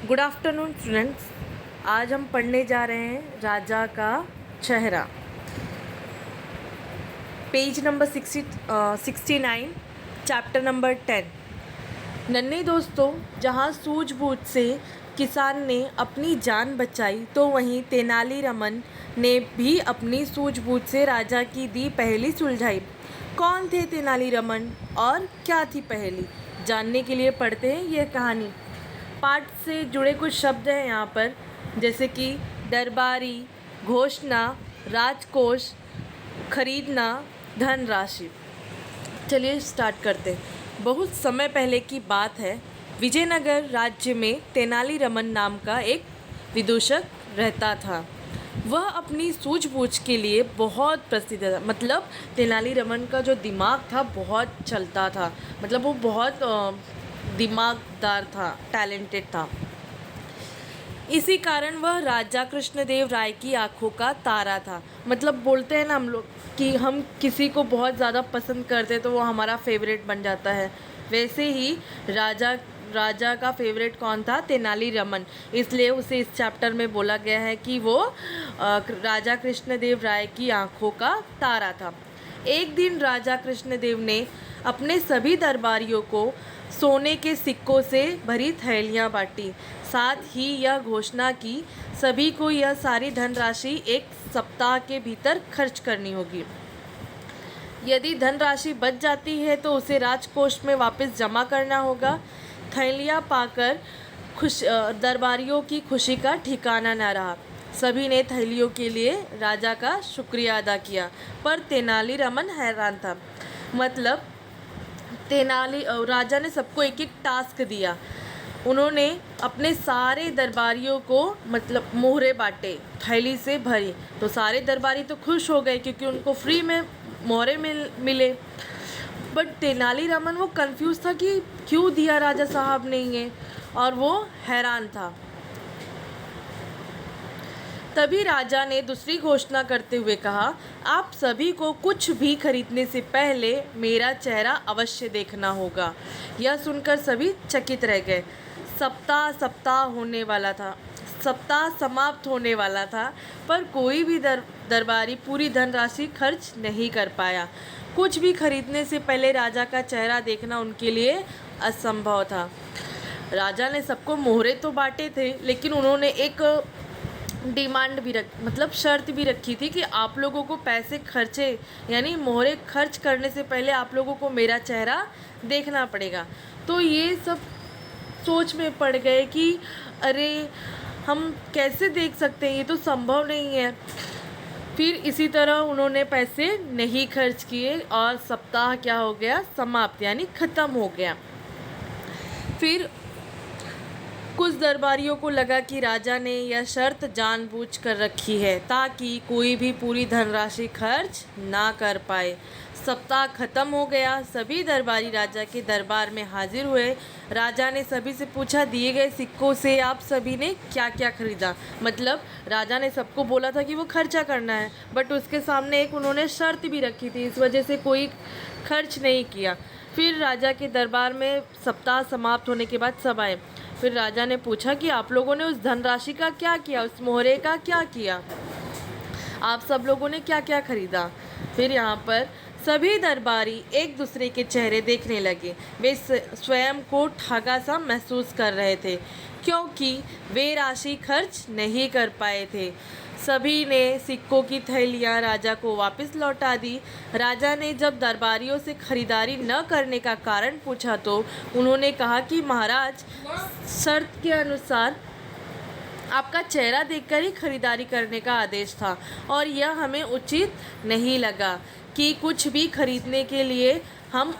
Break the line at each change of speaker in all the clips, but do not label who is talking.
Good afternoon students. आज हम पढ़ने जा रहे हैं राजा का चेहरा, पेज नंबर 69, चैप्टर नंबर 10। नन्हे दोस्तों, जहाँ सूझबूझ से किसान ने अपनी जान बचाई तो वहीं तेनालीरामन ने भी अपनी सूझबूझ से राजा की दी पहेली सुलझाई। कौन थे तेनालीरामन और क्या थी पहेली, जानने के लिए पढ़ते हैं यह कहानी। पाठ से जुड़े कुछ शब्द हैं यहाँ पर, जैसे कि दरबारी, घोषणा, राजकोष, खरीदना, धनराशि। चलिए स्टार्ट करते हैं। बहुत समय पहले की बात है। विजयनगर राज्य में तेनालीरामन नाम का एक विदूषक रहता था। वह अपनी सूझबूझ के लिए बहुत प्रसिद्ध था। मतलब तेनालीरामन का जो दिमाग था बहुत चलता था, मतलब वो बहुत दिमागदार था, टैलेंटेड था। इसी कारण वह राजा कृष्णदेव राय की आंखों का तारा था। मतलब बोलते हैं ना हम लोग कि हम किसी को बहुत ज़्यादा पसंद करते तो वो हमारा फेवरेट बन जाता है। वैसे ही राजा का फेवरेट कौन था? तेनालीरामन। इसलिए उसे इस चैप्टर में बोला गया है कि वो राजा कृष्णदेव राय की आंखों का तारा था। एक दिन राजा कृष्णदेव ने अपने सभी दरबारियों को सोने के सिक्कों से भरी थैलियाँ बांटी। साथ ही यह घोषणा की सभी को यह सारी धनराशि एक सप्ताह के भीतर खर्च करनी होगी। यदि धनराशि बच जाती है तो उसे राजकोष में वापस जमा करना होगा। थैलियाँ पाकर दरबारियों की खुशी का ठिकाना न रहा। सभी ने थैलियों के लिए राजा का शुक्रिया अदा किया, पर तेनालीरामन हैरान था। मतलब राजा ने सबको एक एक टास्क दिया। उन्होंने अपने सारे दरबारियों को मतलब मोहरे बांटे, थैली से भरी। तो सारे दरबारी तो खुश हो गए क्योंकि उनको फ्री में मोहरे मिले। बट तेनालीरामन वो कंफ्यूज था कि क्यों दिया राजा साहब ने ये, और वो हैरान था। तभी राजा ने दूसरी घोषणा करते हुए कहा, आप सभी को कुछ भी खरीदने से पहले मेरा चेहरा अवश्य देखना होगा। यह सुनकर सभी चकित रह गए। सप्ताह होने वाला था, सप्ताह समाप्त होने वाला था, पर कोई भी दरबारी पूरी धनराशि खर्च नहीं कर पाया। कुछ भी खरीदने से पहले राजा का चेहरा देखना उनके लिए असंभव था। राजा ने सबको मोहरे तो बांटे थे, लेकिन उन्होंने एक डिमांड भी मतलब शर्त भी रखी थी कि आप लोगों को पैसे खर्चे यानी मोहरे खर्च करने से पहले आप लोगों को मेरा चेहरा देखना पड़ेगा। तो ये सब सोच में पड़ गए कि अरे हम कैसे देख सकते हैं, ये तो संभव नहीं है। फिर इसी तरह उन्होंने पैसे नहीं खर्च किए और सप्ताह क्या हो गया? समाप्त, यानी ख़त्म हो गया। फिर कुछ दरबारियों को लगा कि राजा ने यह शर्त जानबूझ कर रखी है ताकि कोई भी पूरी धनराशि खर्च ना कर पाए। सप्ताह खत्म हो गया। सभी दरबारी राजा के दरबार में हाजिर हुए। राजा ने सभी से पूछा, दिए गए सिक्कों से आप सभी ने क्या क्या खरीदा? मतलब राजा ने सबको बोला था कि वो खर्चा करना है, बट उसके सामने एक उन्होंने शर्त भी रखी थी, इस वजह से कोई खर्च नहीं किया। फिर राजा के दरबार में सप्ताह समाप्त होने के बाद सब आए। फिर राजा ने पूछा कि आप लोगों ने उस धनराशि का क्या किया, उस मोहरे का क्या किया, आप सब लोगों ने क्या क्या खरीदा? फिर यहाँ पर सभी दरबारी एक दूसरे के चेहरे देखने लगे। वे स्वयं को ठगा सा महसूस कर रहे थे क्योंकि वे राशि खर्च नहीं कर पाए थे। सभी ने सिक्कों की थैलियाँ राजा को वापस लौटा दी। राजा ने जब दरबारियों से खरीदारी न करने का कारण पूछा तो उन्होंने कहा कि महाराज, शर्त के अनुसार आपका चेहरा देखकर ही खरीदारी करने का आदेश था और यह हमें उचित नहीं लगा कि कुछ भी खरीदने के लिए हम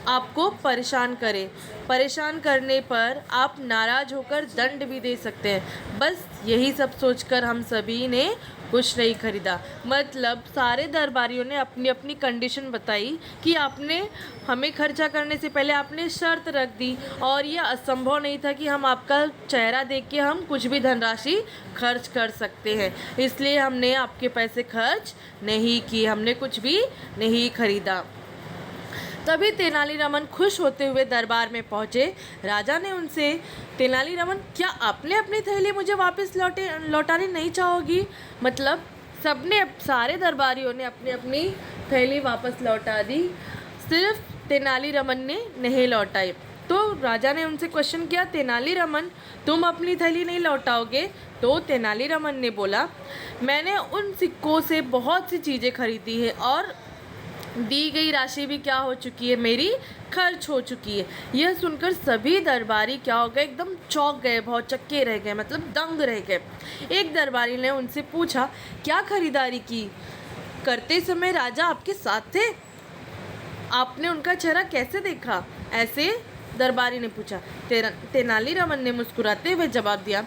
आपको परेशान करें। परेशान करने पर आप नाराज होकर दंड भी दे सकते हैं। बस यही सब सोचकर हम सभी ने कुछ नहीं खरीदा। मतलब सारे दरबारियों ने अपनी अपनी कंडीशन बताई कि आपने हमें खर्चा करने से पहले आपने शर्त रख दी और ये असंभव नहीं था कि हम आपका चेहरा देख के हम कुछ भी धनराशि खर्च कर सकते हैं, इसलिए हमने आपके पैसे खर्च नहीं किए, हमने कुछ भी नहीं खरीदा। तभी तेनालीरामन खुश होते हुए दरबार में पहुंचे। राजा ने उनसे, तेनालीरामन, क्या आपने अपनी थैली मुझे वापस लौटानी नहीं चाहोगी? मतलब सबने, सारे दरबारियों ने अपनी अपनी थैली वापस लौटा दी, सिर्फ तेनालीरामन ने नहीं लौटाई। तो राजा ने उनसे क्वेश्चन किया, तेनालीरामन, तुम अपनी थैली नहीं लौटाओगे? तो तेनालीरामन ने बोला, मैंने उन सिक्कों से बहुत सी चीज़ें खरीदी है और दी गई राशि भी क्या हो चुकी है, मेरी खर्च हो चुकी है। यह सुनकर सभी दरबारी क्या हो गए, एकदम चौंक गए, बहुत चक्के रह गए, मतलब दंग रह गए। एक दरबारी ने उनसे पूछा, क्या खरीदारी की करते समय राजा आपके साथ थे? आपने उनका चेहरा कैसे देखा? ऐसे दरबारी ने पूछा। तेनालीरामन ने मुस्कुराते हुए जवाब दिया,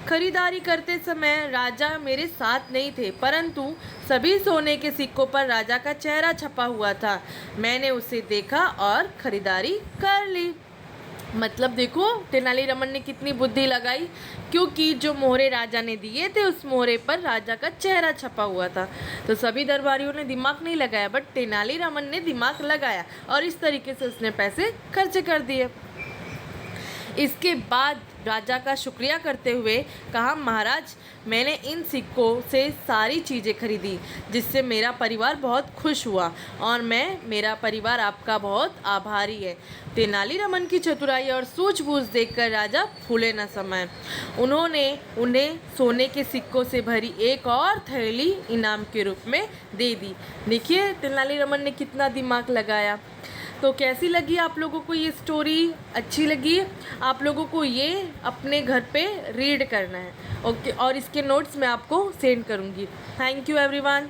खरीदारी करते समय राजा मेरे साथ नहीं थे, परंतु सभी सोने के सिक्कों पर राजा का चेहरा छपा हुआ था। मैंने उसे देखा और खरीदारी कर ली। मतलब देखो तेनालीरामन ने कितनी बुद्धि लगाई, क्योंकि जो मोहरे राजा ने दिए थे उस मोहरे पर राजा का चेहरा छपा हुआ था। तो सभी दरबारियों ने दिमाग नहीं लगाया, बट तेनालीरामन ने दिमाग लगाया और इस तरीके से उसने पैसे खर्च कर दिए। इसके बाद राजा का शुक्रिया करते हुए कहा, महाराज, मैंने इन सिक्कों से सारी चीज़ें खरीदी जिससे मेरा परिवार बहुत खुश हुआ और मेरा परिवार आपका बहुत आभारी है। तेनालीरामन की चतुराई और सूझबूझ देखकर राजा फूले न समाये। उन्होंने उन्हें सोने के सिक्कों से भरी एक और थैली इनाम के रूप में दे दी। देखिए तेनालीरामन ने कितना दिमाग लगाया। तो कैसी लगी आप लोगों को ये स्टोरी? अच्छी लगी? आप लोगों को ये अपने घर पे रीड करना है, ओके, और इसके नोट्स मैं आपको सेंड करूँगी। Thank you everyone.